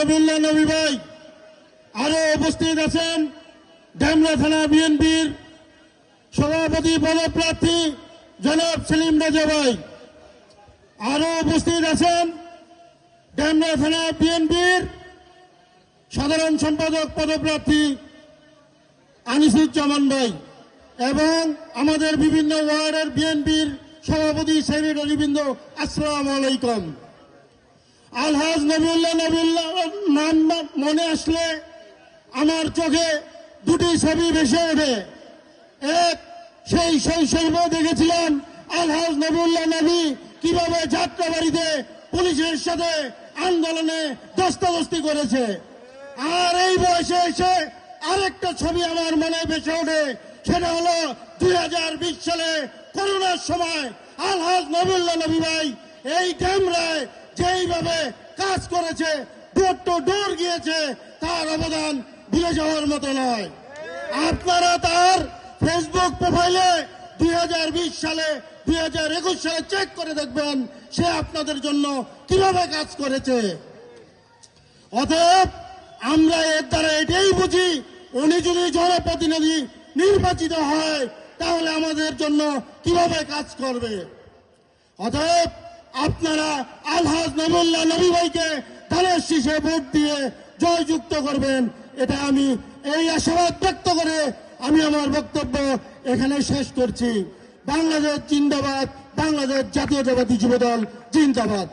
নবিল্লা নবী ভাই আরো উপস্থিত আছেন ডেমরা থানা বিএনপির সভাপতি পদপ্রার্থী জনাব সেলিম রাজা ভাই। আরো উপস্থিত আছেন ডেমরা থানা বিএনপির সাধারণ সম্পাদক পদপ্রার্থী আনিসুজ্জামান ভাই এবং আমাদের বিভিন্ন ওয়ার্ডের বিএনপির সভাপতি সেক্রেটারিবৃন্দ। আসসালামু আলাইকুম। আলহাজ নবিউল্লাহ নাম মনে আসলে আমার চোখে দুটি ছবি ভেসে ওঠে। এক, সেই শৈশবে দেখেছিলাম আলহাজ নবিউল্লাহ নবী কিভাবে যাত্রাবাড়িতে পুলিশের সাথে আন্দোলনে দস্তাদস্তি করেছে। আর এই বয়সে এসে আরেকটা ছবি আমার মনে ভেসে ওঠে, সেটা হলো 2020 সালে করোনার সময় আলহাজ নবিউল্লাহ নবী ভাই এই ডেমরায় যেইভাবে কাজ করেছে, ডোর টু ডোর গিয়েছে, তার অবদান ভুলে যাওয়ার মতো নয়। আপনারা তার ফেসবুক প্রোফাইলে 2020 সালে 2021 সালে চেক করে দেখবেন সে আপনাদের জন্য কিভাবে কাজ করেছে। অতএব আমরা এর দ্বারা এটাই বুঝি, উনি যদি জনপ্রতিনিধি নির্বাচিত হয় তাহলে আমাদের জন্য কিভাবে কাজ করবে। অতএব আপনারা আলহাজ নবিউল্লাহ নবী ভাইকে ধানের শীষে ভোট দিয়ে জয়যুক্ত করবেন, এটা আমি এই আশাবাদ ব্যক্ত করে আমি আমার বক্তব্য এখানে শেষ করছি। বাংলাদেশ জিন্দাবাদ, বাংলাদেশ জাতীয়তাবাদী যুবদল জিন্দাবাদ।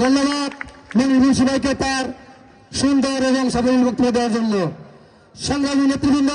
ধন্যবাদ মাননীয় সবাইকে তার সুন্দর এবং সাধারণ বক্তব্য দেওয়ার জন্য। সংগ্রামী নেতৃবৃন্দ,